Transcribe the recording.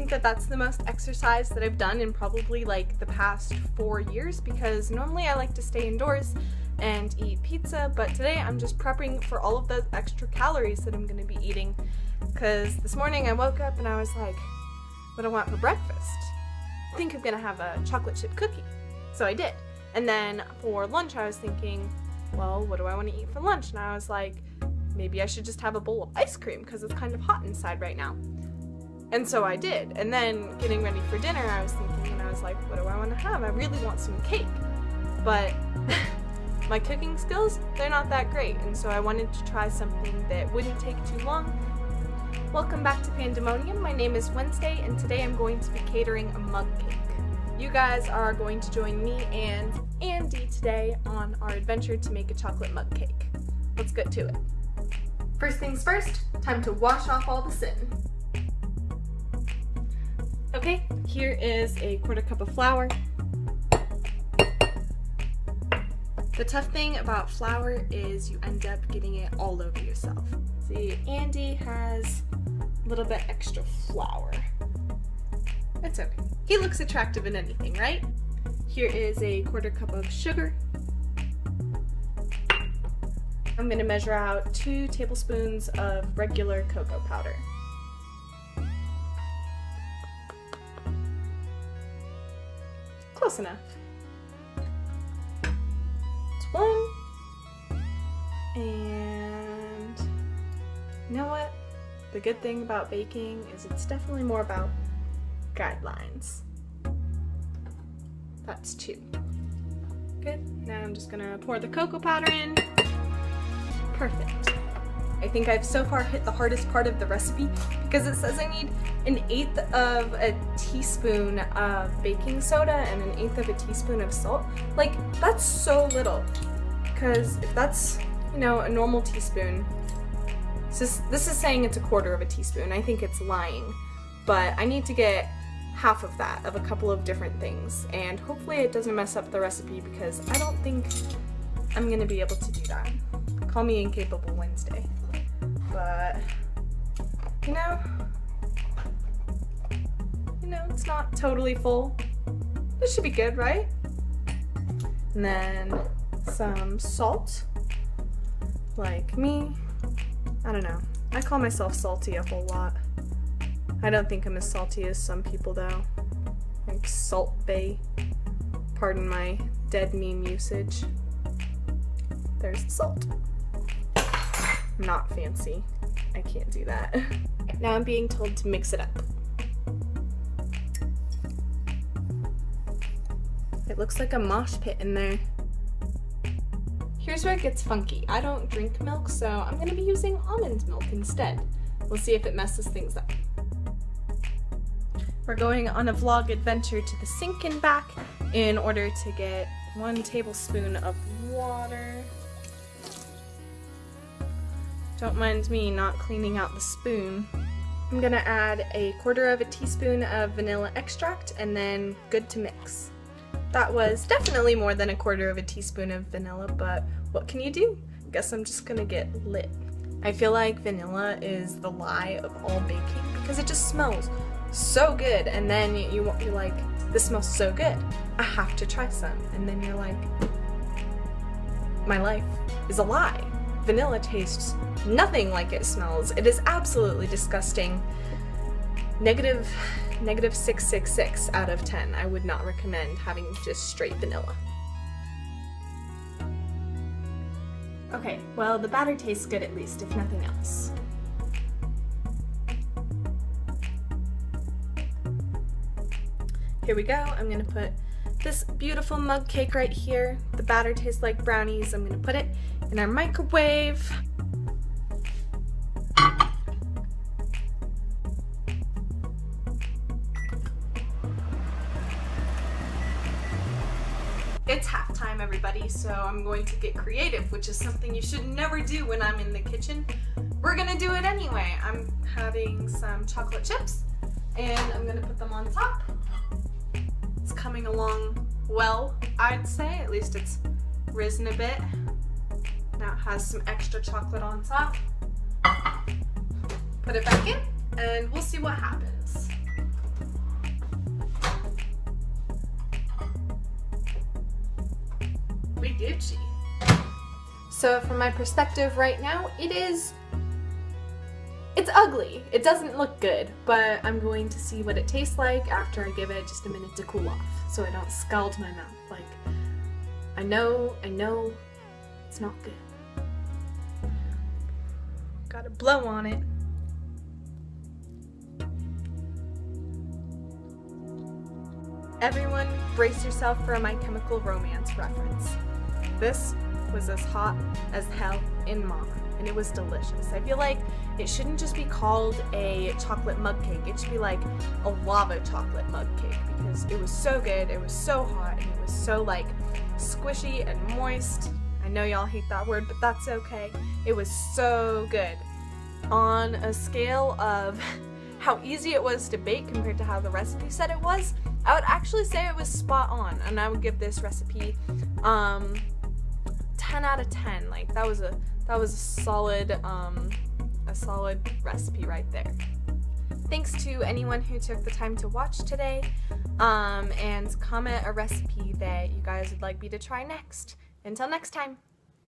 think that that's the most exercise that I've done in probably like the past 4 years, because normally I like to stay indoors and eat pizza, but today I'm just prepping for all of those extra calories that I'm going to be eating, because this morning I woke up and I was like, what do I want for breakfast? I think I'm going to have a chocolate chip cookie. So I did. And then for lunch I was thinking, well, what do I want to eat for lunch? And I was like, maybe I should just have a bowl of ice cream because it's kind of hot inside right now. And so I did. And then getting ready for dinner, I was thinking, and I was like, what do I want to have? I really want some cake. But my cooking skills, they're not that great. And so I wanted to try something that wouldn't take too long. Welcome back to Pandemonium. My name is Wednesday, and today I'm going to be catering a mug cake. You guys are going to join me and Andy today on our adventure to make a chocolate mug cake. Let's get to it. First things first, time to wash off all the sin. Okay, here is a 1/4 cup of flour. The tough thing about flour is you end up getting it all over yourself. See, Andy has a little bit extra flour. It's okay. He looks attractive in anything, right? Here is a 1/4 cup of sugar. I'm going to measure out 2 tablespoons of regular cocoa powder. Close enough. It's 1. And you know what? The good thing about baking is it's definitely more about guidelines. That's 2. Good. Now I'm just gonna pour the cocoa powder in. Perfect. I think I've so far hit the hardest part of the recipe because it says I need 1/8 of a teaspoon of baking soda and 1/8 of a teaspoon of salt. Like, that's so little. Because if that's, you know, a normal teaspoon, this is saying it's 1/4 of a teaspoon. I think it's lying. But I need to get half of that of a couple of different things. And hopefully it doesn't mess up the recipe because I don't think I'm going to be able to do that. Call me incapable Wednesday. But, you know, it's not totally full. This should be good, right? And then some salt. Like me. I don't know. I call myself salty a whole lot. I don't think I'm as salty as some people though. Like Salt Bae. Pardon my dead meme usage. There's the salt. Not fancy. I can't do that. Now I'm being told to mix it up. It looks like a mosh pit in there. Here's where it gets funky. I don't drink milk, so I'm gonna be using almond milk instead. We'll see if it messes things up. We're going on a vlog adventure to the sink and back in order to get 1 tablespoon of water. Don't mind me not cleaning out the spoon. I'm gonna add 1/4 of a teaspoon of vanilla extract and then good to mix. That was definitely more than 1/4 of a teaspoon of vanilla, but what can you do? Guess I'm just gonna get lit. I feel like vanilla is the lie of all baking because it just smells so good, and then you're like, this smells so good, I have to try some, and then you're like, my life is a lie. Vanilla tastes nothing like it smells. It is absolutely disgusting. Negative 666 out of 10. I would not recommend having just straight vanilla. Okay, well, the batter tastes good at least, if nothing else. Here we go. I'm gonna put this beautiful mug cake right here. The batter tastes like brownies. I'm gonna put it in our microwave. It's halftime, everybody, so I'm going to get creative, which is something you should never do when I'm in the kitchen. We're gonna do it anyway. I'm having some chocolate chips, and I'm gonna put them on top. It's coming along well, I'd say. At least it's risen a bit. Now it has some extra chocolate on top. Put it back in, and we'll see what happens. we Gucci. So from my perspective right now, it's ugly. It doesn't look good, but I'm going to see what it tastes like after I give it just a minute to cool off, so I don't scald my mouth. Like, I know, it's not good. Gotta blow on it. Everyone, brace yourself for a My Chemical Romance reference. This was as hot as hell in Mama, and it was delicious. I feel like it shouldn't just be called a chocolate mug cake. It should be like a lava chocolate mug cake, because it was so good, it was so hot, and it was so like squishy and moist. I know y'all hate that word, but that's okay. It was so good. On a scale of how easy it was to bake compared to how the recipe said it was, I would actually say it was spot on, and I would give this recipe 10 out of 10. Like, that was a solid recipe right there. Thanks to anyone who took the time to watch today, and comment a recipe that you guys would like me to try next. Until next time.